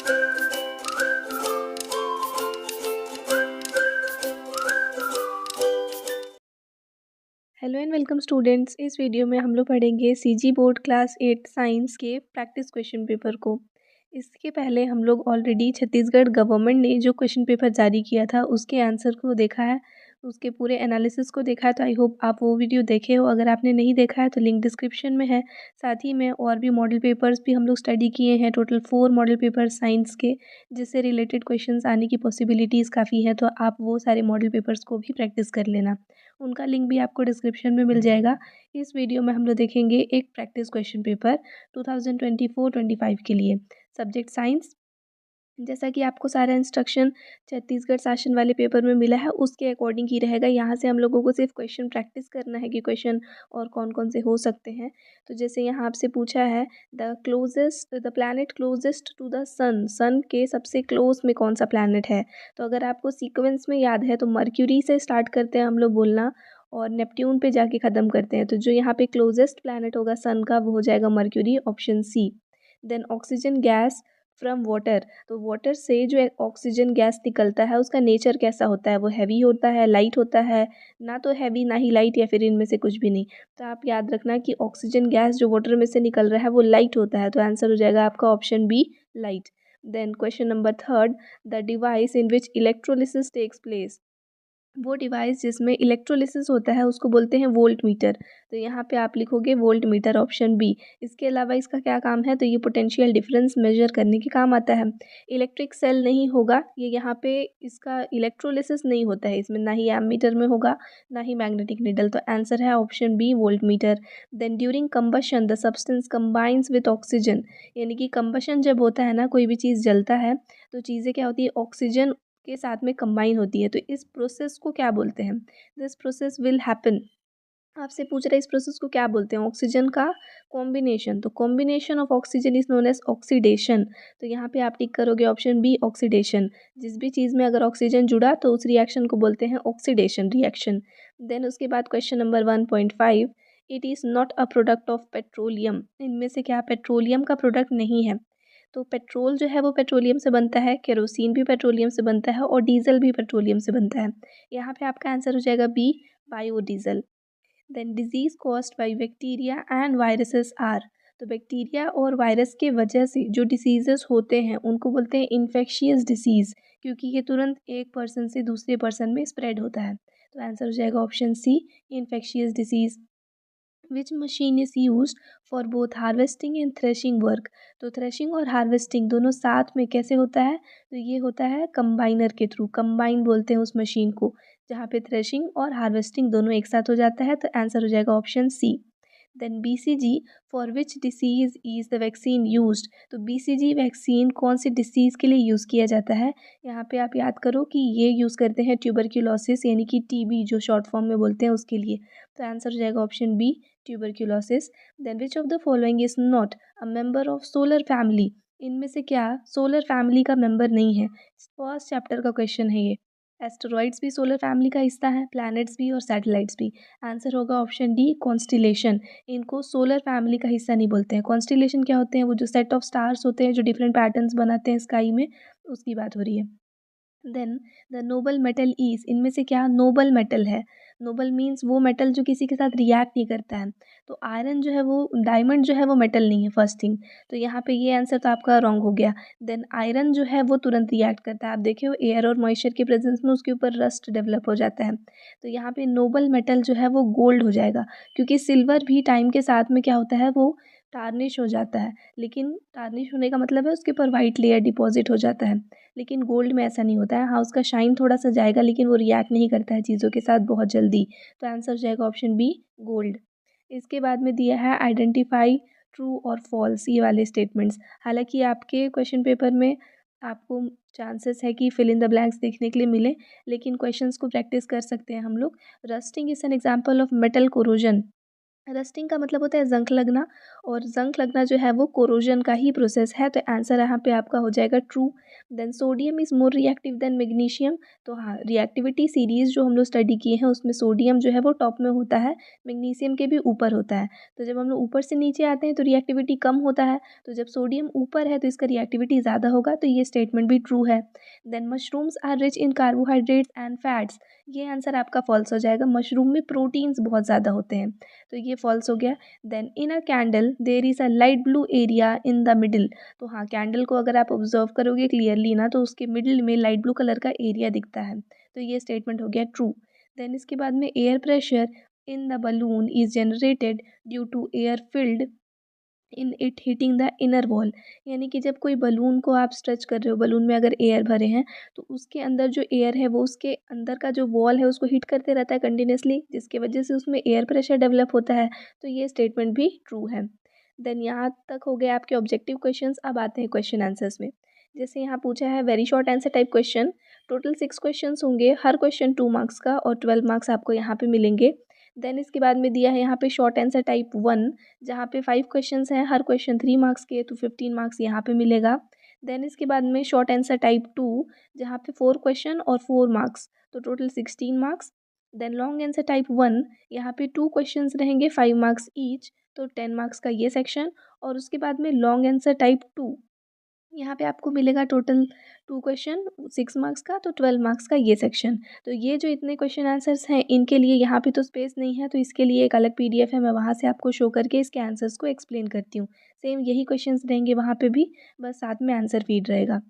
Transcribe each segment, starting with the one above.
Hello and welcome students. इस video में हम लोग पढ़ेंगे सीजी बोर्ड क्लास 8 साइंस के प्रैक्टिस क्वेश्चन पेपर को। इसके पहले हम लोग ऑलरेडी छत्तीसगढ़ गवर्नमेंट ने जो क्वेश्चन पेपर जारी किया था उसके आंसर को देखा है, उसके पूरे एनालिसिस को देखा है। तो आई होप आप वो वीडियो देखे हो। अगर आपने नहीं देखा है तो लिंक डिस्क्रिप्शन में है। साथ ही में और भी मॉडल पेपर्स भी हम लोग स्टडी किए हैं, टोटल 4 मॉडल पेपर साइंस के, जिससे रिलेटेड क्वेश्चंस आने की पॉसिबिलिटीज़ काफ़ी है। तो आप वो सारे मॉडल पेपर्स को भी प्रैक्टिस कर लेना, उनका लिंक भी आपको डिस्क्रिप्शन में मिल जाएगा। इस वीडियो में हम लोग देखेंगे एक प्रैक्टिस क्वेश्चन पेपर 2024-25 के लिए, सब्जेक्ट साइंस। जैसा कि आपको सारा इंस्ट्रक्शन छत्तीसगढ़ शासन वाले पेपर में मिला है उसके अकॉर्डिंग ही रहेगा। यहाँ से हम लोगों को सिर्फ क्वेश्चन प्रैक्टिस करना है कि क्वेश्चन और कौन कौन से हो सकते हैं। तो जैसे यहाँ आपसे पूछा है, the planet closest to the sun, sun के सबसे क्लोज में कौन सा प्लैनेट है। तो अगर आपको सीक्वेंस में याद है तो मर्क्यूरी से स्टार्ट करते हैं हम लोग बोलना और नेपट्यून पे जाके ख़त्म करते हैं। तो जो यहाँ पे क्लोजेस्ट प्लैनेट होगा सन का वो हो जाएगा mercury, option C. Then oxygen gas from water, तो वाटर से जो ऑक्सीजन गैस निकलता है उसका नेचर कैसा होता है, वो हैवी होता है, लाइट होता है, ना तो हैवी ना ही लाइट, या फिर इनमें से कुछ भी नहीं। तो आप याद रखना कि ऑक्सीजन गैस जो वाटर में से निकल रहा है वो लाइट होता है। तो आंसर हो जाएगा आपका option B, light. Then question number third, the device in which electrolysis takes place, वो डिवाइस जिसमें इलेक्ट्रोलिसिस होता है उसको बोलते हैं वोल्ट मीटर। तो यहाँ पे आप लिखोगे वोल्ट मीटर, ऑप्शन बी। इसके अलावा इसका क्या काम है, तो ये पोटेंशियल डिफरेंस मेजर करने के काम आता है। इलेक्ट्रिक सेल नहीं होगा ये, यहाँ पे इसका इलेक्ट्रोलिसिस नहीं होता है इसमें, ना ही एमीटर में होगा ना ही मैग्नेटिक नीडल। तो आंसर है option B, voltmeter. Then during combustion the substance combines with oxygen, यानी कि कंबशन जब होता है ना, कोई भी चीज़ जलता है तो चीज़ें क्या होती है, ऑक्सीजन के साथ में कंबाइन होती है। तो इस प्रोसेस को क्या बोलते हैं, दिस प्रोसेस विल हैपन। आपसे पूछ रहा है इस प्रोसेस को क्या बोलते हैं, ऑक्सीजन का कॉम्बिनेशन। तो combination of oxygen is known as oxidation. तो यहाँ पे आप टिक करोगे ऑप्शन बी, ऑक्सीडेशन। जिस भी चीज़ में अगर ऑक्सीजन जुड़ा तो उस रिएक्शन को बोलते हैं ऑक्सीडेशन रिएक्शन। देन उसके बाद question number 1.5, it is not a product of petroleum, इनमें से क्या पेट्रोलियम का प्रोडक्ट नहीं है। तो पेट्रोल जो है वो पेट्रोलियम से बनता है, केरोसिन भी पेट्रोलियम से बनता है और डीजल भी पेट्रोलियम से बनता है। यहाँ पे आपका आंसर हो जाएगा B, biodiesel. Then disease caused by bacteria and viruses are, तो बैक्टीरिया और वायरस के वजह से जो डिसीजेस होते हैं उनको बोलते हैं इन्फेक्शियस डिसीज़, क्योंकि ये तुरंत एक पर्सन से दूसरे पर्सन में स्प्रेड होता है। तो आंसर हो जाएगा option C, infectious disease. Which machine is use for both harvesting and threshing work, तो थ्रेशिंग और हार्वेस्टिंग दोनों साथ में कैसे होता है, तो ये होता है कंबाइनर के थ्रू, कंबाइन बोलते हैं उस मशीन को जहाँ पे थ्रेशिंग और हार्वेस्टिंग दोनों एक साथ हो जाता है। तो आंसर हो जाएगा option C. Then BCG, for which disease is the vaccine used, तो BCG वैक्सीन कौन सी डिसीज़ के लिए यूज़ किया जाता है। यहाँ पे आप याद करो कि ये यूज़ करते हैं ट्यूबरक्यूलोसिस, यानी कि TB जो शॉर्ट फॉर्म में बोलते हैं उसके लिए। तो आंसर हो जाएगा option B, tuberculosis. Then which of the following is not a member of solar family, इनमें से क्या सोलर फैमिली का मेंबर नहीं है। फर्स्ट चैप्टर का क्वेश्चन है ये। एस्टेरॉइड्स भी सोलर फैमिली का हिस्सा है, प्लैनेट्स भी और सैटेलाइट्स भी। आंसर होगा ऑप्शन डी, कॉन्स्टिलेशन। इनको सोलर फैमिली का हिस्सा नहीं बोलते हैं। कॉन्स्टिलेशन क्या होते हैं, वो जो सेट ऑफ स्टार्स होते हैं जो डिफरेंट पैटर्न्स बनाते हैं स्काई में, उसकी बात हो रही है। Then the noble metal is, इनमें से क्या नोबल मेटल है। नोबल मीन्स वो मेटल जो किसी के साथ रिएक्ट नहीं करता है। तो आयरन जो है वो, डायमंड जो है वो मेटल नहीं है, फर्स्ट थिंग। तो यहाँ पे ये आंसर तो आपका रॉन्ग हो गया। देन आयरन जो है वो तुरंत रिएक्ट करता है, आप देखिए एयर और मॉइस्चर के प्रेजेंस में उसके ऊपर रस्ट डेवलप हो जाता है। तो यहाँ पे नोबल मेटल जो है वो गोल्ड हो जाएगा, क्योंकि सिल्वर भी टाइम के साथ में क्या होता है, वो टार्निश हो जाता है। लेकिन टार्निश होने का मतलब है उसके ऊपर वाइट लेयर डिपॉजिट हो जाता है। लेकिन गोल्ड में ऐसा नहीं होता है। हाँ, उसका शाइन थोड़ा सा जाएगा लेकिन वो रिएक्ट नहीं करता है चीज़ों के साथ बहुत जल्दी। तो आंसर हो जाएगा ऑप्शन बी, गोल्ड। इसके बाद में दिया है आइडेंटिफाई ट्रू और फॉल्स, ये वाले स्टेटमेंट्स। हालांकि आपके क्वेश्चन पेपर में आपको चांसेस है कि फिल इन द ब्लैंक्स देखने के लिए मिले, लेकिन क्वेश्चंस को प्रैक्टिस कर सकते हैं हम लोग। Rusting is an example of metal corrosion, rusting का मतलब होता है जंग लगना, और जंग लगना जो है वो कोरोजन का ही प्रोसेस है, तो आंसर यहाँ पे आपका हो जाएगा true. Then sodium is more reactive than magnesium, तो हाँ रिएक्टिविटी सीरीज़ जो हम लोग स्टडी किए हैं उसमें सोडियम जो है वो टॉप में होता है, मैग्नीशियम के भी ऊपर होता है। तो जब हम लोग ऊपर से नीचे आते हैं तो रिएक्टिविटी कम होता है, तो जब सोडियम ऊपर है तो इसका रिएक्टिविटी ज़्यादा होगा, तो ये स्टेटमेंट भी ट्रू है। Then mushrooms are rich in carbohydrates and fats, ये आंसर आपका फॉल्स हो जाएगा, मशरूम में प्रोटीन्स बहुत ज़्यादा होते हैं, तो ये फॉल्स हो गया। Then in a candle there is a light blue area in the middle, तो हाँ कैंडल को अगर आप ऑब्जर्व करोगे क्लियरली ना तो उसके मिडिल में लाइट ब्लू कलर का एरिया दिखता है, तो ये स्टेटमेंट हो गया ट्रू। देन इसके बाद में air pressure in the balloon is generated due to air filled in it hitting the inner wall, यानी कि जब कोई बलून को आप स्ट्रेच कर रहे हो, बलून में अगर एयर भरे हैं तो उसके अंदर जो एयर है वो उसके अंदर का जो वॉल है उसको हिट करते रहता है कंटिन्यूसली, जिसकी वजह से उसमें एयर प्रेशर डेवलप होता है, तो ये स्टेटमेंट भी ट्रू है। देन यहाँ तक हो गए आपके ऑब्जेक्टिव क्वेश्चंस। अब आते हैं क्वेश्चन आंसर्स में। जैसे यहाँ पूछा है very short answer type question, total 6 questions होंगे, हर क्वेश्चन 2 मार्क्स का और 12 मार्क्स आपको यहाँ पे मिलेंगे। देन इसके बाद में दिया है यहाँ पे शॉर्ट आंसर टाइप 1, जहाँ पे 5 क्वेश्चंस हैं, हर क्वेश्चन 3 मार्क्स के, तो 15 मार्क्स यहाँ पे मिलेगा। देन इसके बाद में शॉर्ट आंसर टाइप 2, जहाँ पे 4 क्वेश्चन और 4 मार्क्स, तो total 16 marks. Then long answer type 1, यहाँ पे 2 क्वेश्चंस रहेंगे, 5 मार्क्स ईच, तो 10 मार्क्स का ये सेक्शन। और उसके बाद में लॉन्ग आंसर टाइप 2, यहाँ पे आपको मिलेगा टोटल 2 क्वेश्चन 6 मार्क्स का, तो 12 मार्क्स का ये सेक्शन। तो ये जो इतने क्वेश्चन आंसर्स हैं इनके लिए यहाँ पे तो स्पेस नहीं है, तो इसके लिए एक अलग पीडीएफ है, मैं वहाँ से आपको शो करके इसके आंसर्स को एक्सप्लेन करती हूँ। सेम यही क्वेश्चंस रहेंगे वहाँ पे भी, बस साथ में आंसर फीड रहेगा।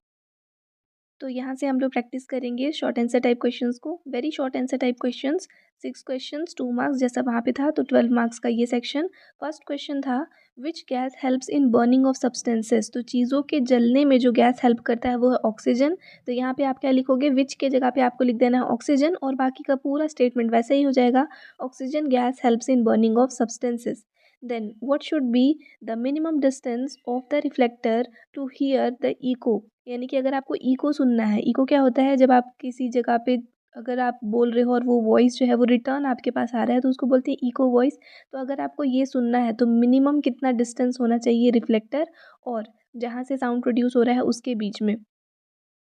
तो यहाँ से हम लोग प्रैक्टिस करेंगे शॉर्ट आंसर टाइप क्वेश्चंस को। Very short answer type questions, 6 questions 2 marks जैसा वहाँ पे था, तो 12 मार्क्स का ये सेक्शन। फर्स्ट क्वेश्चन था which gas helps in burning of substances, तो चीज़ों के जलने में जो गैस हेल्प करता है वो है ऑक्सीजन। तो यहाँ पे आप क्या लिखोगे, विच के जगह पे आपको लिख देना है ऑक्सीजन, और बाकी का पूरा स्टेटमेंट वैसे ही हो जाएगा, oxygen gas helps in burning of substances. Then what should be the minimum distance of the reflector to hear the echo, यानी कि अगर आपको इको सुनना है, इको क्या होता है, जब आप किसी जगह पे अगर आप बोल रहे हो और वो वॉइस जो है वो रिटर्न आपके पास आ रहा है तो उसको बोलते हैं इको वॉइस। तो अगर आपको ये सुनना है तो मिनिमम कितना डिस्टेंस होना चाहिए रिफ्लेक्टर और जहाँ से साउंड प्रोड्यूस हो रहा है उसके बीच में,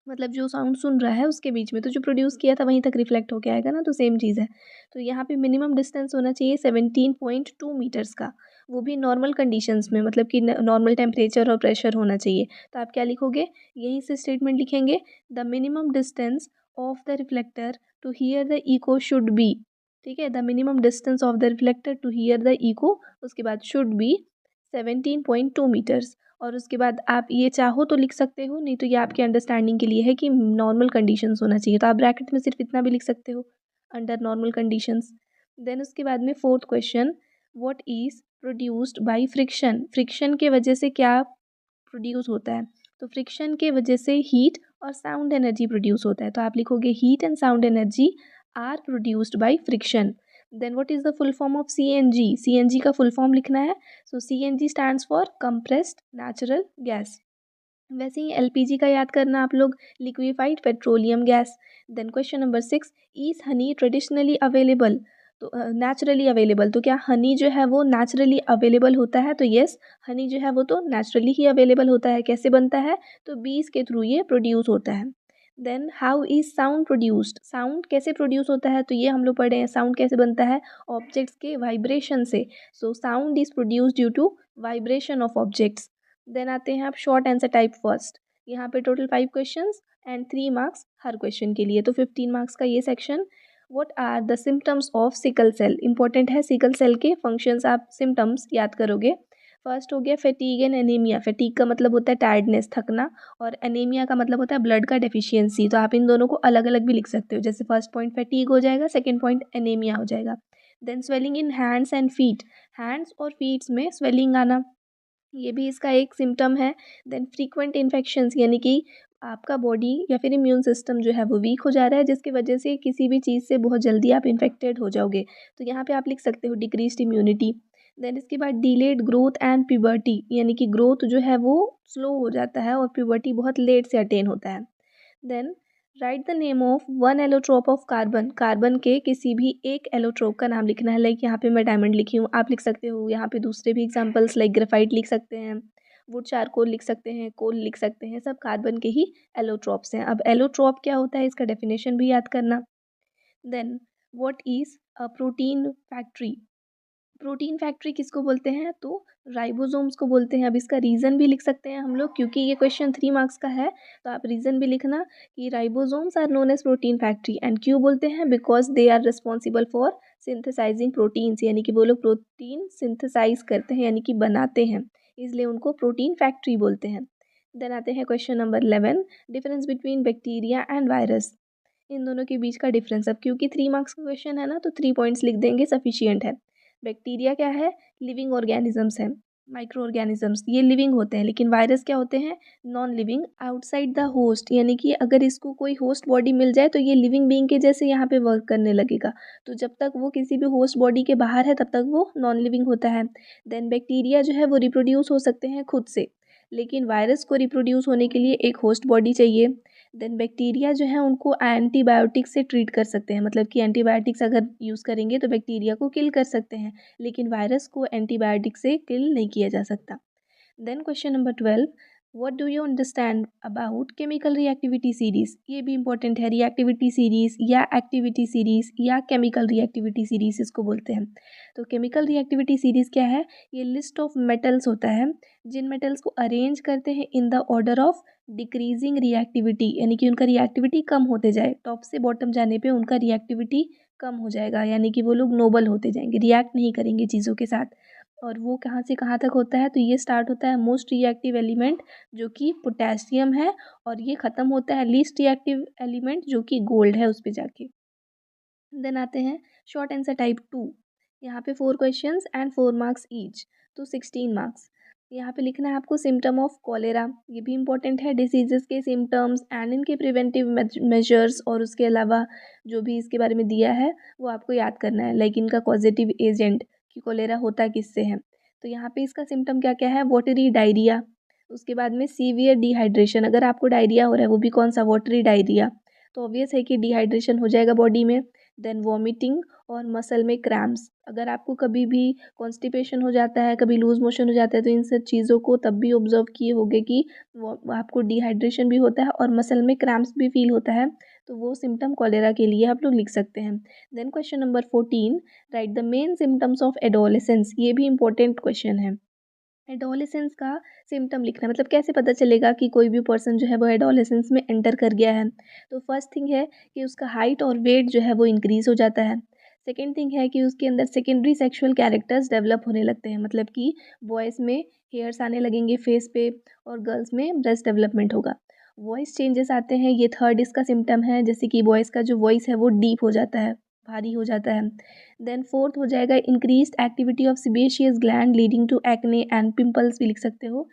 मतलब जो साउंड सुन रहा है उसके बीच में, तो जो प्रोड्यूस किया था वहीं तक रिफ्लेक्ट होके आएगा ना, तो सेम चीज़ है। तो यहाँ पे मिनिमम डिस्टेंस होना चाहिए 17.2 मीटर्स का, वो भी नॉर्मल कंडीशंस में, मतलब कि नॉर्मल टेम्परेचर और प्रेशर होना चाहिए। तो आप क्या लिखोगे, यहीं से स्टेटमेंट लिखेंगे, the minimum distance of the reflector to hear the echo should be, ठीक है, the minimum distance of the reflector to hear the echo, उसके बाद शुड बी 17.2 मीटर्स। और उसके बाद आप ये चाहो तो लिख सकते हो, नहीं तो ये आपके अंडरस्टैंडिंग के लिए है कि नॉर्मल कंडीशंस होना चाहिए, तो आप ब्रैकेट में सिर्फ इतना भी लिख सकते हो, अंडर नॉर्मल कंडीशंस। देन उसके बाद में fourth question, what is produced by friction, friction के वजह से क्या प्रोड्यूस होता है, तो फ्रिक्शन के वजह से हीट और साउंड एनर्जी प्रोड्यूस होता है, तो आप लिखोगे heat and sound energy are produced by friction. Then what is the full form of CNG, CNG का फुल फॉर्म लिखना है, so CNG stands for compressed natural gas. वैसे ही एलपीजी का याद करना आप लोग, liquefied petroleum gas. Then question number 6, is honey traditionally available, तो नेचुरली अवेलेबल, तो क्या हनी जो है वो नेचुरली अवेलेबल होता है, तो यस हनी जो है वो तो नेचुरली ही अवेलेबल होता है। कैसे बनता है, तो बीज के थ्रू ये प्रोड्यूस होता है। Then how is sound produced, sound कैसे प्रोड्यूस होता है, तो ये हम लोग पढ़े हैं, साउंड कैसे बनता है, ऑब्जेक्ट्स के वाइब्रेशन से, so sound is produce due to vibration of objects. Then आते हैं आप शॉर्ट आंसर टाइप फर्स्ट, यहाँ पे टोटल 5 क्वेश्चंस एंड 3 मार्क्स हर क्वेश्चन के लिए, तो 15 मार्क्स का ये section. What are the symptoms of sickle cell, important है, सिकल सेल के फंक्शंस आप सिम्टम्स याद करोगे। फर्स्ट हो गया फैटीग एंड एनीमिया, फैटीग का मतलब होता है टायर्डनेस, थकना, और एनीमिया का मतलब होता है ब्लड का डेफिशिएंसी, तो आप इन दोनों को अलग अलग भी लिख सकते हो, जैसे फर्स्ट पॉइंट फैटीग हो जाएगा, सेकंड पॉइंट एनीमिया हो जाएगा। Then swelling in hands and feet, hands और फीट्स में स्वेलिंग आना, ये भी इसका एक सिम्टम है। देन फ्रीक्वेंट इन्फेक्शंस, यानी कि आपका बॉडी या फिर इम्यून सिस्टम जो है वो वीक हो जा रहा है, जिसकी वजह से किसी भी चीज़ से बहुत जल्दी आप इन्फेक्टेड हो जाओगे, तो यहाँ पे आप लिख सकते हो डिक्रीज्ड इम्यूनिटी। देन इसके बाद डिलेड ग्रोथ एंड प्यूबर्टी, यानी कि ग्रोथ जो है वो स्लो हो जाता है और प्यूबर्टी बहुत लेट से अटेन होता है। Then write the name of one allotrope of carbon. Carbon के किसी भी एक एलोट्रोप का नाम लिखना है। लाइक यहाँ पे मैं डायमंड लिखी हूँ, आप लिख सकते हो यहाँ पे दूसरे भी एग्जांपल्स लाइक ग्रेफाइट लिख सकते हैं, वुड चारकोल लिख सकते हैं, कोल लिख सकते हैं, सब कार्बन के ही एलोट्रोप्स हैं। अब एलोट्रोप क्या होता है इसका डेफिनेशन भी याद करना। Then what is a protein factory. Protein factory किसको बोलते हैं, तो राइबोसोम्स को बोलते हैं। अब इसका रीज़न भी लिख सकते हैं हम लोग, क्योंकि ये क्वेश्चन 3 मार्क्स का है, तो आप रीज़न भी लिखना कि ribosomes are known as protein factory. And क्यों बोलते हैं, because they are responsible for synthesising proteins, यानी कि वो लोग प्रोटीन सिंथेसाइज करते हैं यानी कि बनाते हैं, इसलिए उनको प्रोटीन फैक्ट्री बोलते हैं। देन आते हैं question number 11, difference between bacteria and virus. इन दोनों के बीच का डिफरेंस। अब क्योंकि 3 मार्क्स का क्वेश्चन है ना, तो 3 पॉइंट्स लिख देंगे, सफिशियंट है। बैक्टीरिया क्या है, लिविंग ऑर्गेनिजम्स हैं, माइक्रो ऑर्गेनिजम्स, ये लिविंग होते हैं। लेकिन वायरस क्या होते हैं, non living, outside the host, यानी कि अगर इसको कोई होस्ट बॉडी मिल जाए तो ये लिविंग बीइंग के जैसे यहाँ पे वर्क करने लगेगा। तो जब तक वो किसी भी होस्ट बॉडी के बाहर है तब तक वो नॉन लिविंग होता है। देन बैक्टीरिया जो है वो रिप्रोड्यूस हो सकते हैं खुद से, लेकिन वायरस को रिप्रोड्यूस होने के लिए एक होस्ट बॉडी चाहिए। देन बैक्टीरिया जो है उनको एंटीबायोटिक से ट्रीट कर सकते हैं, मतलब कि एंटीबायोटिक्स अगर यूज़ करेंगे तो बैक्टीरिया को किल कर सकते हैं, लेकिन वायरस को एंटीबायोटिक से किल नहीं किया जा सकता। Then question number 12, what do you understand about chemical reactivity series. ये भी इंपॉर्टेंट है, रिएक्टिविटी सीरीज या एक्टिविटी सीरीज या केमिकल रिएक्टिविटी सीरीज इसको बोलते हैं। तो केमिकल रिएक्टिविटी सीरीज क्या है, ये लिस्ट ऑफ मेटल्स होता है जिन मेटल्स को अरेंज करते हैं in the order of decreasing reactivity, यानी कि उनका रिएक्टिविटी कम होते जाए, टॉप से बॉटम जाने पे उनका रिएक्टिविटी कम हो जाएगा, यानी कि वो लोग नोबल होते जाएंगे, रिएक्ट नहीं करेंगे चीज़ों के साथ। और वो कहाँ से कहाँ तक होता है, तो ये स्टार्ट होता है मोस्ट रिएक्टिव एलिमेंट जो कि पोटेशियम है, और ये ख़त्म होता है लीस्ट रिएक्टिव एलिमेंट जो कि गोल्ड है उस पे जाके। देन आते हैं शॉर्ट आंसर टाइप 2। यहाँ पे 4 क्वेश्चंस एंड 4 मार्क्स ईच, तो 16 मार्क्स। यहाँ पे लिखना है आपको सिम्टम ऑफ कॉलेरा, ये भी इंपॉर्टेंट है, डिसीजेस के सिम्टम्स एंड इनके प्रिवेंटिव मेजर्स, और उसके अलावा जो भी इसके बारे में दिया है वो आपको याद करना है, लाइक इनका कॉजेटिव एजेंट कि कॉलेरा होता किससे है। तो यहाँ पे इसका सिम्टम क्या क्या है, वाटरी डायरिया, उसके बाद में सीवियर डिहाइड्रेशन, अगर आपको डायरिया हो रहा है वो भी कौन सा, वाटरी डायरिया, तो ऑब्वियस है कि डिहाइड्रेशन हो जाएगा बॉडी में। देन वॉमिटिंग और मसल में क्रैम्प्स, अगर आपको कभी भी कॉन्स्टिपेशन हो जाता है, कभी लूज मोशन हो जाता है, तो इन सब चीज़ों को तब भी ऑब्जर्व किए होंगे कि वो आपको डिहाइड्रेशन भी होता है और मसल में क्रैम्प्स भी फील होता है, तो वो सिम्टम कॉलेरा के लिए आप लोग लिख सकते हैं। Then question number 14, write the main symptoms of adolescence, ये भी इंपॉर्टेंट क्वेश्चन है। एडोलेसेंस का सिम्टम लिखना, मतलब कैसे पता चलेगा कि कोई भी पर्सन जो है वो एडोलेसेंस में एंटर कर गया है। तो फर्स्ट थिंग है कि उसका हाइट और वेट जो है वो इंक्रीज़ हो जाता है। सेकेंड थिंग है कि उसके अंदर सेकेंडरी सेक्सुअल कैरेक्टर्स डेवलप होने लगते हैं, मतलब कि बॉयज़ में हेयर्स आने लगेंगे फेस पे और गर्ल्स में ब्रेस्ट डेवलपमेंट होगा। वॉइस चेंजेस आते हैं, ये थर्ड इसका सिम्टम है, जैसे कि बॉयज़ का जो वॉइस है वो डीप हो जाता है, भारी हो जाता है। देन फोर्थ हो जाएगा increased activity of sebaceous gland leading to acne and pimples, भी लिख सकते हो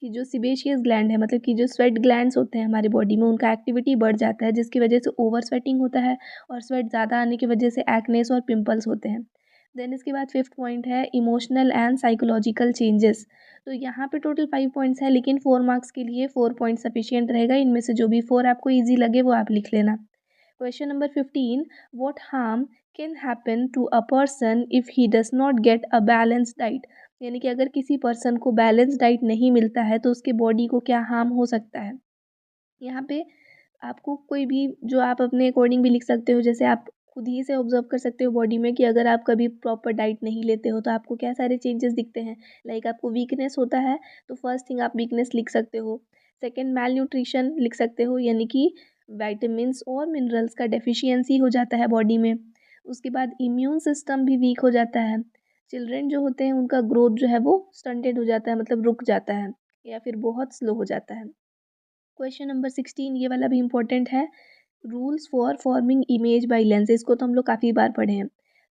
कि जो सिबेशियस ग्लैंड है, मतलब कि जो स्वेट ग्लैंड्स होते हैं हमारे बॉडी में, उनका एक्टिविटी बढ़ जाता है, जिसकी वजह से ओवर स्वेटिंग होता है, और स्वेट ज़्यादा आने की वजह से एक्नेस और पिंपल्स होते हैं। देन इसके बाद फिफ्थ पॉइंट है इमोशनल एंड साइकोलॉजिकल चेंजेस। तो यहाँ पे टोटल 5 पॉइंट्स है, लेकिन 4 मार्क्स के लिए 4 पॉइंट सफिशियंट रहेगा, इनमें से जो भी 4 आपको ईजी लगे वो आप लिख लेना। Question number 15, what harm can happen to a person if he does not get a balance diet, यानी कि अगर किसी पर्सन को बैलेंस डाइट नहीं मिलता है तो उसके बॉडी को क्या हार्म हो सकता है। यहाँ पे आपको कोई भी जो आप अपने अकॉर्डिंग भी लिख सकते हो, जैसे आप खुद ही से ऑब्जर्व कर सकते हो बॉडी में कि अगर आप कभी प्रॉपर डाइट नहीं लेते हो तो आपको क्या सारे चेंजेस दिखते हैं। लाइक आपको वीकनेस होता है तो फर्स्ट थिंग आप वीकनेस लिख सकते हो। सेकंड मैल न्यूट्रिशन लिख सकते हो, यानी कि विटामिन्स और मिनरल्स का डेफिशिएंसी हो जाता है बॉडी में। उसके बाद इम्यून सिस्टम भी वीक हो जाता है। चिल्ड्रेन जो होते हैं उनका ग्रोथ जो है वो स्टंटेड हो जाता है, मतलब रुक जाता है या फिर बहुत स्लो हो जाता है। क्वेश्चन नंबर 16, ये वाला भी इंपॉर्टेंट है, rules for forming image by lens, इसको तो हम लोग काफ़ी बार पढ़े हैं।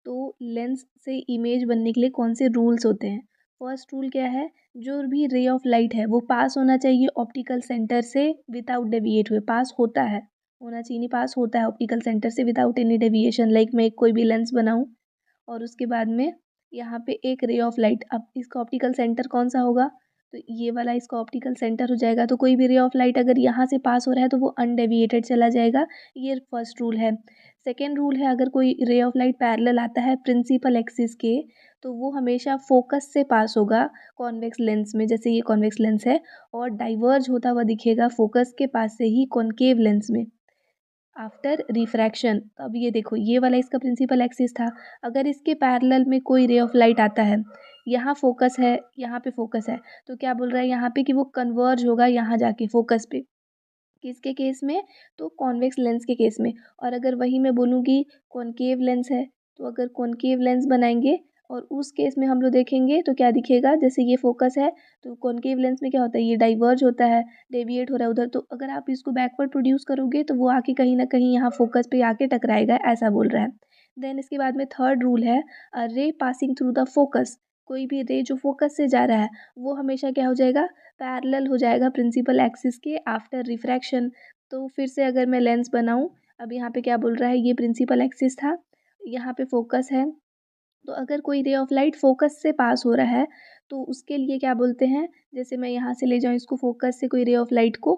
तो लेंस से इमेज बनने के लिए कौन से रूल्स होते हैं। फर्स्ट रूल क्या है, जो भी रे ऑफ लाइट है वो पास होना चाहिए ऑप्टिकल सेंटर से विदाउट डेविएट हुए, पास होता है, होना चाहिए नहीं, पास होता है ऑप्टिकल सेंटर से विदाउट एनी डेविएशन। लाइक मैं कोई भी लेंस बनाऊँ और उसके बाद में यहाँ पे एक रे ऑफ लाइट, अब इसका ऑप्टिकल सेंटर कौन सा होगा, तो ये वाला इसका ऑप्टिकल सेंटर हो जाएगा। तो कोई भी रे ऑफ लाइट अगर यहाँ से पास हो रहा है तो वो अनडेविएटेड चला जाएगा। ये फर्स्ट रूल है। सेकेंड रूल है, अगर कोई रे ऑफ लाइट पैरेलल आता है प्रिंसिपल एक्सिस के, तो वो हमेशा फोकस से पास होगा कॉन्वेक्स लेंस में, जैसे ये कॉन्वेक्स लेंस है, और डाइवर्ज होता हुआ दिखेगा फोकस के पास से ही कॉनकेव लेंस में आफ्टर रिफ्रैक्शन। अब ये देखो, ये वाला इसका प्रिंसिपल एक्सिस था। अगर इसके पैरेलल में कोई रे ऑफ लाइट आता है, यहाँ फोकस है, यहाँ पे फोकस है, तो क्या बोल रहा है यहाँ पे कि वो कन्वर्ज होगा यहाँ जाके फोकस पे। किसके केस में? तो कॉन्वेक्स लेंस के केस में। और अगर वही मैं बोलूँगी कॉनकेव लेंस है, तो अगर कॉनकेव लेंस बनाएंगे और उस केस में हम लोग देखेंगे तो क्या दिखेगा, जैसे ये फोकस है तो कॉनकेव लेंस में क्या होता है, ये डाइवर्ज होता है, डेविएट हो रहा है उधर। तो अगर आप इसको बैकवर्ड प्रोड्यूस करोगे तो वो आके कहीं ना कहीं यहाँ फोकस पे आके टकराएगा, ऐसा बोल रहा है। देन इसके बाद में थर्ड रूल है, अ रे पासिंग थ्रू द फोकस। कोई भी रे जो फोकस से जा रहा है वो हमेशा क्या हो जाएगा, पैरेलल हो जाएगा प्रिंसिपल एक्सिस के आफ्टर रिफ्रैक्शन। तो फिर से अगर मैं लेंस बनाऊं, अब यहाँ पे क्या बोल रहा है, ये प्रिंसिपल एक्सिस था, यहाँ पे फोकस है। तो अगर कोई रे ऑफ लाइट फोकस से पास हो रहा है तो उसके लिए क्या बोलते हैं, जैसे मैं यहाँ से ले जाऊँ इसको, फोकस से कोई रे ऑफ लाइट को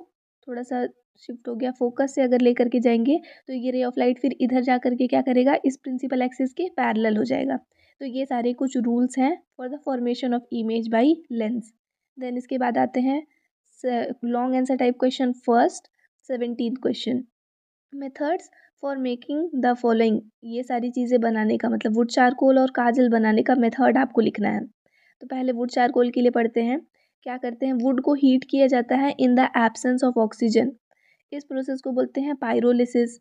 थोड़ा सा शिफ्ट हो गया, फोकस से अगर लेकर के जाएंगे तो ये रे ऑफ लाइट फिर इधर जा करके क्या करेगा, इस प्रिंसिपल एक्सिस के पैरेलल हो जाएगा। तो ये सारे कुछ रूल्स हैं for the formation of image by lens. Then इसके बाद आते हैं long answer type question. First 17th question, methods for making the following. ये सारी चीज़ें बनाने का मतलब वुड चारकोल और काजल बनाने का मेथड आपको लिखना है। तो पहले वुड चारकोल के लिए पढ़ते हैं। क्या करते हैं, वुड को हीट किया जाता है in the absence of oxygen. इस प्रोसेस को बोलते हैं पायरोलिसिस।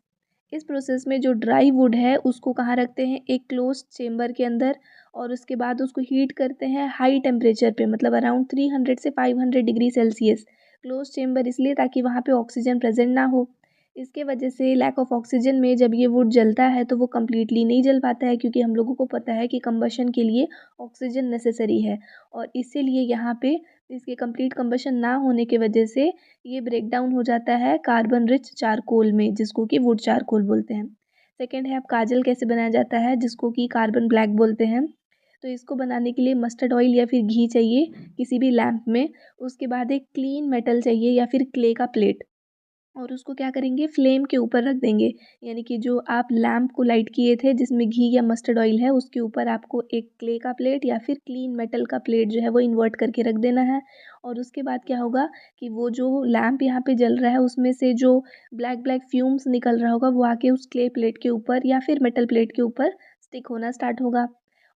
इस प्रोसेस में जो ड्राई वुड है उसको कहाँ रखते हैं, एक क्लोज चेम्बर के अंदर, और उसके बाद उसको हीट करते हैं हाई टेम्परेचर पे, मतलब अराउंड 300 से 500 डिग्री सेल्सियस। क्लोज चेम्बर इसलिए ताकि वहाँ पे ऑक्सीजन प्रेजेंट ना हो। इसके वजह से लैक ऑफ ऑक्सीजन में जब ये वुड जलता है तो वो कम्प्लीटली नहीं जल पाता है, क्योंकि हम लोगों को पता है कि कंबशन के लिए ऑक्सीजन नेसेसरी है। और इसीलिए यहाँ पे इसके कंप्लीट कंबशन ना होने की वजह से ये ब्रेक डाउन हो जाता है कार्बन रिच चारकोल में, जिसको कि वुड चारकोल बोलते हैं। सेकेंड है, अब काजल कैसे बनाया जाता है, जिसको कि कार्बन ब्लैक बोलते हैं। तो इसको बनाने के लिए मस्टर्ड ऑयल या फिर घी चाहिए किसी भी लैम्प में। उसके बाद एक क्लीन मेटल चाहिए या फिर क्ले का प्लेट, और उसको क्या करेंगे, फ्लेम के ऊपर रख देंगे। यानी कि जो आप लैम्प को लाइट किए थे जिसमें घी या मस्टर्ड ऑयल है, उसके ऊपर आपको एक क्ले का प्लेट या फिर क्लीन मेटल का प्लेट जो है वो इन्वर्ट करके रख देना है। और उसके बाद क्या होगा कि वो जो लैम्प यहाँ पे जल रहा है उसमें से जो ब्लैक ब्लैक फ्यूम्स निकल रहा होगा वो आके उस क्ले प्लेट के ऊपर या फिर मेटल प्लेट के ऊपर स्टिक होना स्टार्ट होगा।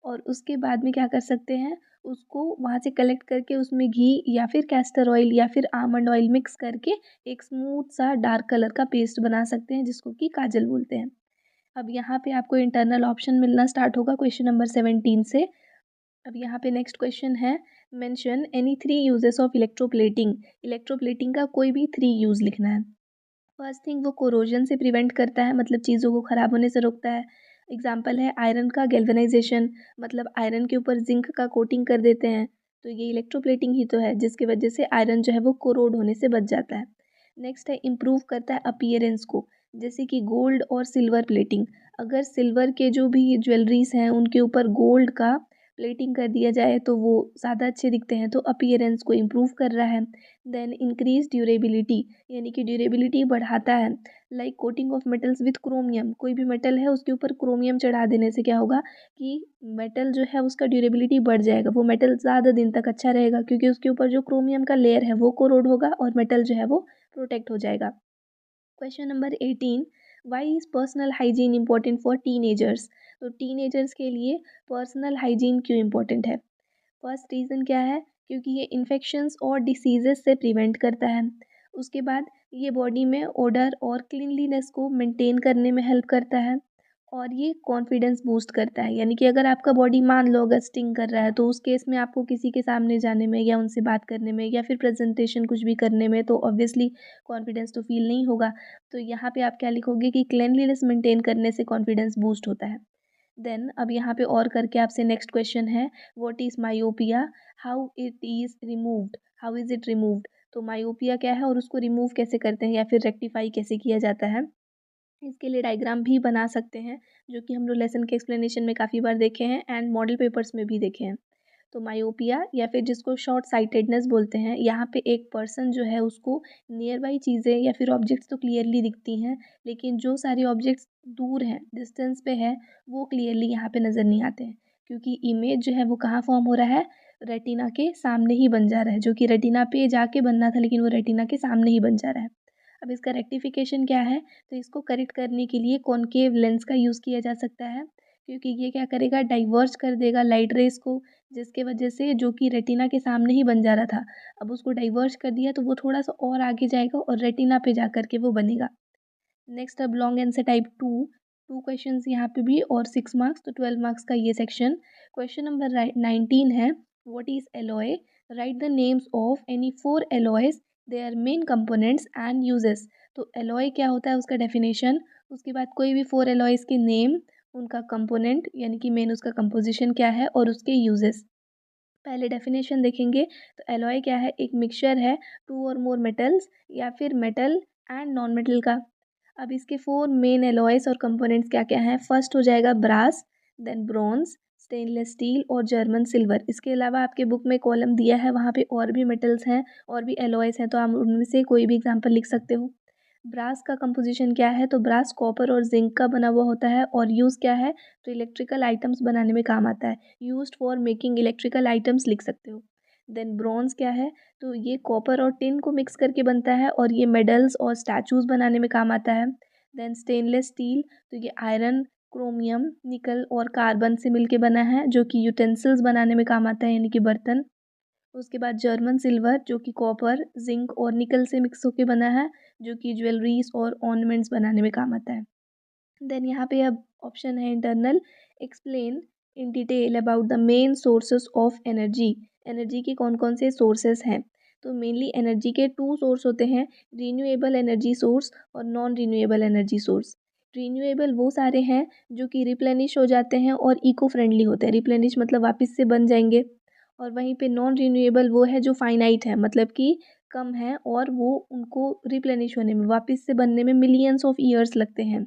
और उसके बाद में क्या कर सकते हैं, उसको वहाँ से कलेक्ट करके उसमें घी या फिर कैस्टर ऑयल या फिर आमंड ऑयल मिक्स करके एक स्मूथ सा डार्क कलर का पेस्ट बना सकते हैं, जिसको कि काजल बोलते हैं। अब यहाँ पे आपको इंटरनल ऑप्शन मिलना स्टार्ट होगा क्वेश्चन नंबर 17 से। अब यहाँ पे नेक्स्ट क्वेश्चन है, mention any 3 uses of electroplating. Electroplating का कोई भी 3 यूज लिखना है। फर्स्ट थिंग, वो कोरोजन से प्रिवेंट करता है, मतलब चीज़ों को ख़राब होने से रोकता है। एग्जाम्पल है आयरन का गैल्वेनाइजेशन, मतलब आयरन के ऊपर जिंक का कोटिंग कर देते हैं, तो ये इलेक्ट्रोप्लेटिंग ही तो है, जिसकी वजह से आयरन जो है वो कोरोड होने से बच जाता है। नेक्स्ट है, इम्प्रूव करता है अपीयरेंस को, जैसे कि गोल्ड और सिल्वर प्लेटिंग। अगर सिल्वर के जो भी ज्वेलरीज हैं उनके ऊपर गोल्ड का प्लेटिंग कर दिया जाए तो वो ज़्यादा अच्छे दिखते हैं, तो अपीयरेंस को इम्प्रूव कर रहा है। देन इंक्रीज ड्यूरेबिलिटी, यानी कि ड्यूरेबिलिटी बढ़ाता है। Like coating of metals with chromium, कोई भी मेटल है उसके ऊपर क्रोमियम चढ़ा देने से क्या होगा कि मेटल जो है उसका ड्यूरेबिलिटी बढ़ जाएगा, वो मेटल ज़्यादा दिन तक अच्छा रहेगा, क्योंकि उसके ऊपर जो क्रोमियम का लेयर है वो कोरोड होगा और मेटल जो है वो प्रोटेक्ट हो जाएगा। Question number 18, why is personal hygiene important for teenagers. तो टीनेजर्स के लिए पर्सनल हाइजीन क्यों इम्पोर्टेंट है? फर्स्ट रीज़न क्या है, क्योंकि ये इन्फेक्शंस और डिसीजेस से प्रिवेंट करता है। उसके बाद ये बॉडी में ओडर और क्लीनलीनेस को मेंटेन करने में हेल्प करता है। और ये कॉन्फिडेंस बूस्ट करता है, यानी कि अगर आपका बॉडी मान लो अगर स्टिंग कर रहा है तो उस केस में आपको किसी के सामने जाने में या उनसे बात करने में या फिर प्रेजेंटेशन कुछ भी करने में तो ऑब्वियसली कॉन्फिडेंस तो फील नहीं होगा। तो यहाँ पे आप क्या लिखोगे कि क्लीनलीनेस मेंटेन करने से कॉन्फिडेंस बूस्ट होता है। देन अब यहाँ पे और करके आपसे नेक्स्ट क्वेश्चन है, what is myopia, how is it removed. तो मायोपिया क्या है और उसको रिमूव कैसे करते हैं या फिर रेक्टिफाई कैसे किया जाता है, इसके लिए डायग्राम भी बना सकते हैं, जो कि हम लोग लेसन के एक्सप्लेनेशन में काफ़ी बार देखे हैं एंड मॉडल पेपर्स में भी देखे हैं। तो मायोपिया या फिर जिसको शॉर्ट साइटेडनेस बोलते हैं, यहाँ पे एक पर्सन जो है उसको नियर बाई चीज़ें या फिर ऑब्जेक्ट्स तो क्लियरली दिखती हैं, लेकिन जो सारे ऑब्जेक्ट्स दूर हैं, डिस्टेंस पे है, वो क्लियरली यहाँ पे नज़र नहीं आते हैं, क्योंकि इमेज जो है वो कहाँ फॉर्म हो रहा है, रेटिना के सामने ही बन जा रहा है, जो कि रेटिना पे जाके बनना था लेकिन वो रेटिना के सामने ही बन जा रहा है। अब इसका रेक्टिफिकेशन क्या है, तो इसको करेक्ट करने के लिए कॉनकेव लेंस का यूज़ किया जा सकता है, क्योंकि ये क्या करेगा, डाइवर्ज कर देगा लाइट रेस को, जिसके वजह से जो कि रेटिना के सामने ही बन जा रहा था, अब उसको डाइवर्ज कर दिया तो वो थोड़ा सा और आगे जाएगा और रेटिना पे जा कर के वो बनेगा। नेक्स्ट अब लॉन्ग आंसर टाइप 2 क्वेश्चंस यहाँ पे भी और 6 मार्क्स, तो 12 मार्क्स का ये सेक्शन। क्वेश्चन नंबर 19 है, what is alloy, write the names of any 4 alloys, their main components and uses. तो एलॉय क्या होता है, उसका डेफिनेशन, उसके बाद कोई भी 4 एलॉयज के नेम, उनका कंपोनेंट यानी कि मेन उसका कंपोजिशन क्या है और उसके यूजेस। पहले डेफिनेशन देखेंगे, तो एलॉय क्या है, एक मिक्सचर है 2 और मोर मेटल्स या फिर मेटल एंड नॉन मेटल का। अब इसके 4 मेन एलॉयस और कंपोनेंट्स क्या क्या हैं, फर्स्ट हो जाएगा brass, then bronze, stainless steel और जर्मन सिल्वर। इसके अलावा आपके बुक में कॉलम दिया है, वहाँ पे और भी मेटल्स हैं और भी एलॉयस हैं, तो आप उनमें से कोई भी एग्जांपल लिख सकते हो। ब्रास का कंपोजिशन क्या है, तो ब्रास कॉपर और जिंक का बना हुआ होता है और यूज़ क्या है, तो इलेक्ट्रिकल आइटम्स बनाने में काम आता है, used for making electrical items लिख सकते हो। देन ब्रॉन्ज क्या है, तो ये कॉपर और टिन को मिक्स करके बनता है और ये मेडल्स और स्टैचूज बनाने में काम आता है। देन स्टेनलेस स्टील, तो ये आयरन, क्रोमियम, निकल और कार्बन से मिलके बना है, जो कि यूटेंसिल्स बनाने में काम आता है यानी कि बर्तन। उसके बाद जर्मन सिल्वर, जो कि कॉपर, जिंक और निकल से मिक्स होके बना है, जो कि ज्वेलरीज और ऑर्नामेंट्स बनाने में काम आता है। देन यहाँ पे अब ऑप्शन है internal, explain in detail about the main sources of energy. Energy के कौन कौन से सोर्सेस हैं, तो मेनली एनर्जी के 2 सोर्स होते हैं, रीन्यूएबल एनर्जी सोर्स और non renewable energy source. Renewable वो सारे हैं जो कि रिप्लेनिश हो जाते हैं और इको फ्रेंडली होते हैं, रिप्लेनिश मतलब वापस से बन जाएंगे, और वहीं पे नॉन रीन्यूएबल वो है जो फाइनाइट है, मतलब कि कम है और वो उनको रिप्लेनिश होने में, वापस से बनने में मिलियंस ऑफ ईयर्स लगते हैं।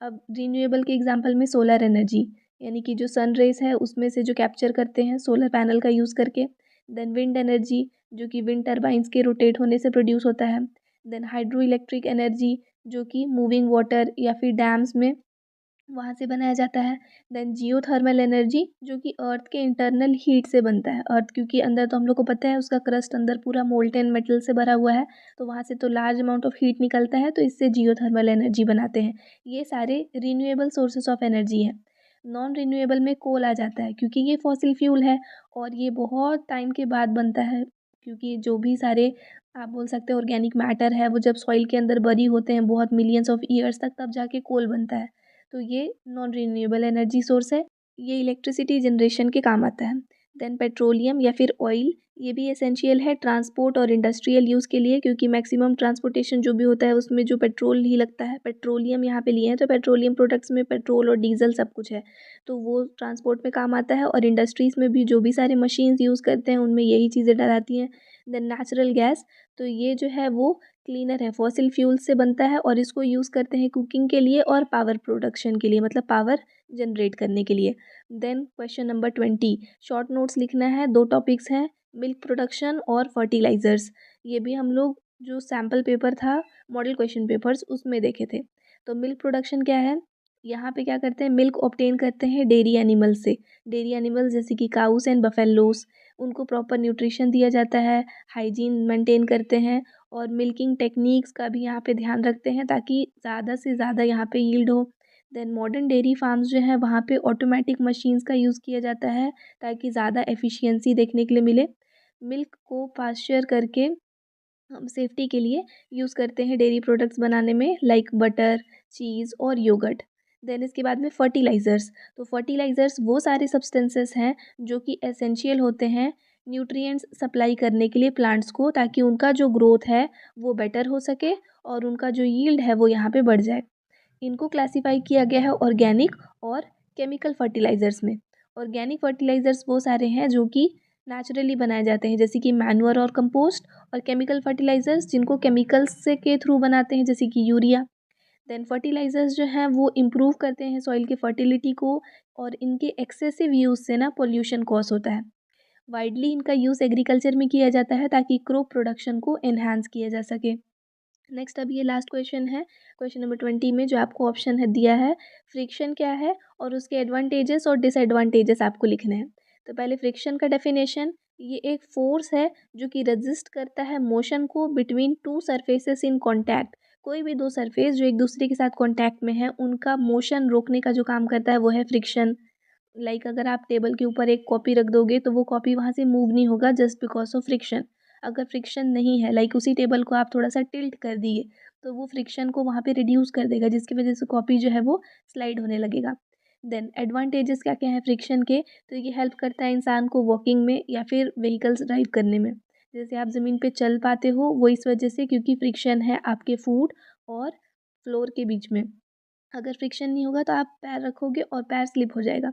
अब रीन्यूएबल के एग्जांपल में सोलर एनर्जी, यानी कि जो सन रेज है उसमें से जो कैप्चर करते हैं सोलर पैनल का यूज़ करके। देन विंड एनर्जी, जो कि विंड टर्बाइंस के रोटेट होने से प्रोड्यूस होता है। देन हाइड्रो इलेक्ट्रिक एनर्जी, जो कि मूविंग वाटर या फिर डैम्स में वहाँ से बनाया जाता है। देन जियोथर्मल एनर्जी, जो कि अर्थ के इंटरनल हीट से बनता है, अर्थ क्योंकि अंदर तो हम लोग को पता है उसका क्रस्ट अंदर पूरा मोल्टेन मेटल से भरा हुआ है, तो वहाँ से तो लार्ज अमाउंट ऑफ हीट निकलता है, तो इससे जियोथर्मल एनर्जी बनाते हैं। ये सारे रीन्यूएबल सोर्सेस ऑफ एनर्जी हैं। नॉन रीन्यूएबल में कोल आ जाता है, क्योंकि ये फॉसिल फ्यूल है और ये बहुत टाइम के बाद बनता है, क्योंकि जो भी सारे आप बोल सकते हैं ऑर्गेनिक मैटर है वो जब सॉइल के अंदर बरी होते हैं बहुत मिलियंस ऑफ ईयर्स तक, तब जाके कोल बनता है। तो ये नॉन रीन्यूएबल एनर्जी सोर्स है, ये इलेक्ट्रिसिटी जनरेशन के काम आता है। देन पेट्रोलियम या फिर ऑयल, ये भी एसेंशियल है ट्रांसपोर्ट और इंडस्ट्रियल यूज़ के लिए, क्योंकि मैक्सिमम ट्रांसपोर्टेशन जो भी होता है उसमें जो पेट्रोल ही लगता है, पेट्रोलियम यहाँ पे लिए हैं, तो पेट्रोलियम प्रोडक्ट्स में पेट्रोल और डीजल सब कुछ है, तो वो ट्रांसपोर्ट में काम आता है, और इंडस्ट्रीज़ में भी जो भी सारे मशीन्स यूज़ करते हैं उनमें यही चीज़ें डलाती हैं। देन नेचुरल गैस, तो ये जो है वो क्लीनर है, फॉसिल फ्यूल से बनता है और इसको यूज़ करते हैं कुकिंग के लिए और पावर प्रोडक्शन के लिए, मतलब पावर जनरेट करने के लिए। Then question number 20, short notes लिखना है, 2 टॉपिक्स हैं, मिल्क प्रोडक्शन और फर्टिलाइज़र्स। ये भी हम लोग जो सैम्पल पेपर था मॉडल क्वेश्चन पेपर्स उसमें देखे थे। तो मिल्क प्रोडक्शन क्या है, यहाँ पे क्या करते हैं, मिल्क ऑब्टेन करते हैं डेयरी एनिमल से। डेयरी एनिमल्स जैसे कि काउस एंड बफेलोस, उनको प्रॉपर न्यूट्रिशन दिया जाता है, हाइजीन मेंटेन करते हैं, और मिल्किंग टेक्निक्स का भी यहाँ पे ध्यान रखते हैं ताकि ज़्यादा से ज़्यादा यहाँ पे यील्ड हो। देन मॉडर्न डेयरी फार्म्स जो हैं वहाँ पे ऑटोमेटिक मशीन्स का यूज़ किया जाता है ताकि ज़्यादा एफिशिएंसी देखने के लिए मिले। मिल्क को पास्चर करके हम सेफ्टी के लिए यूज़ करते हैं डेयरी प्रोडक्ट्स बनाने में, लाइक बटर, चीज़ और योगर्ट। देन इसके बाद में फर्टिलाइज़र्स, तो फर्टिलाइज़र्स वो सारे सब्सटेंसेस हैं जो कि एसेंशियल होते हैं न्यूट्रिएंट्स सप्लाई करने के लिए प्लांट्स को, ताकि उनका जो ग्रोथ है वो बेटर हो सके और उनका जो यील्ड है वो यहाँ पे बढ़ जाए। इनको क्लासिफाई किया गया है ऑर्गेनिक और केमिकल फर्टिलाइज़र्स में। ऑर्गेनिक फर्टिलाइज़र्स वो सारे हैं जो कि नेचुरली बनाए जाते हैं, जैसे कि मैन्योर और कंपोस्ट, और केमिकल फर्टिलाइज़र्स जिनको केमिकल्स से के थ्रू बनाते हैं, जैसे कि यूरिया। देन फर्टिलाइज़र्स जो हैं वो इम्प्रूव करते हैं सॉइल की फर्टिलिटी को, और इनके एक्सेसिव यूज़ से ना पोल्यूशन कॉज होता है। वाइडली इनका यूज़ एग्रीकल्चर में किया जाता है ताकि क्रॉप प्रोडक्शन को एनहांस किया जा सके। नेक्स्ट अब ये लास्ट क्वेश्चन है, क्वेश्चन नंबर 20 में जो आपको ऑप्शन है दिया है, फ्रिक्शन क्या है और उसके एडवांटेजेस और डिसएडवांटेजेस आपको लिखने हैं। तो पहले फ्रिक्शन का डेफिनेशन, ये एक फोर्स है जो कि रजिस्ट करता है मोशन को between two surfaces in contact. कोई भी दो सरफेस जो एक दूसरे के साथ कॉन्टैक्ट में है उनका मोशन रोकने का जो काम करता है वो है फ्रिक्शन। लाइक अगर आप टेबल के ऊपर एक कॉपी रख दोगे तो वो कॉपी वहाँ से मूव नहीं होगा जस्ट बिकॉज ऑफ फ्रिक्शन। अगर फ्रिक्शन नहीं है, लाइक उसी टेबल को आप थोड़ा सा टिल्ट कर दिए तो वो फ्रिक्शन को वहाँ पे रिड्यूस कर देगा, जिसकी वजह से कॉपी जो है वो स्लाइड होने लगेगा। देन एडवांटेजेस क्या क्या है फ्रिक्शन के, तो ये हेल्प करता है इंसान को वॉकिंग में या फिर व्हीकल्स ड्राइव करने में। जैसे आप ज़मीन पे चल पाते हो वो इस वजह से क्योंकि फ्रिक्शन है आपके फूट और फ्लोर के बीच में। अगर फ्रिक्शन नहीं होगा तो आप पैर रखोगे और पैर स्लिप हो जाएगा।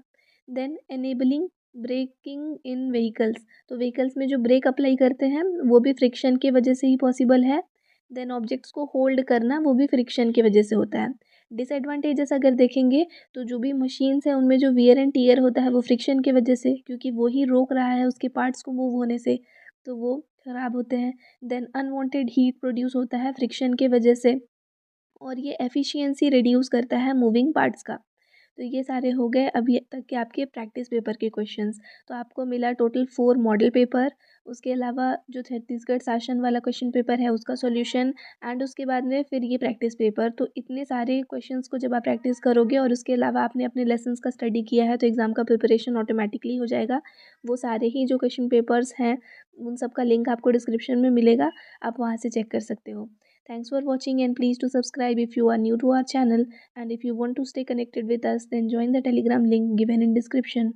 Then enabling braking in vehicles, तो व्हीकल्स में जो ब्रेक अप्लाई करते हैं वो भी फ्रिक्शन की वजह से ही पॉसिबल है। देन ऑब्जेक्ट्स को होल्ड करना वो भी फ्रिक्शन की वजह से होता है। डिसएडवांटेजेस अगर देखेंगे तो जो भी मशीन्स हैं उनमें जो वियर एंड टीयर होता है वो फ्रिक्शन की वजह से, क्योंकि वो ही रोक रहा है उसके पार्ट्स को मूव होने से, तो वो ख़राब होते हैं। देन अनवांटेड हीट प्रोड्यूस होता है फ्रिक्शन की वजह से और ये एफिशिएंसी रिड्यूस करता है मूविंग पार्ट्स का। तो ये सारे हो गए अभी तक के आपके प्रैक्टिस पेपर के क्वेश्चंस। तो आपको मिला टोटल 4 मॉडल पेपर, उसके अलावा जो छत्तीसगढ़ शासन वाला क्वेश्चन पेपर है उसका सॉल्यूशन एंड उसके बाद में फिर ये प्रैक्टिस पेपर। तो इतने सारे क्वेश्चंस को जब आप प्रैक्टिस करोगे और उसके अलावा आपने अपने लेसन्स का स्टडी किया है तो एग्ज़ाम का प्रिपरेशन ऑटोमेटिकली हो जाएगा। वो सारे ही जो क्वेश्चन पेपर्स हैं उन सब का लिंक आपको डिस्क्रिप्शन में मिलेगा, आप वहाँ से चेक कर सकते हो। Thanks for watching and please to subscribe if you are new to our channel, and if you want to stay connected with us then join the Telegram link given in description.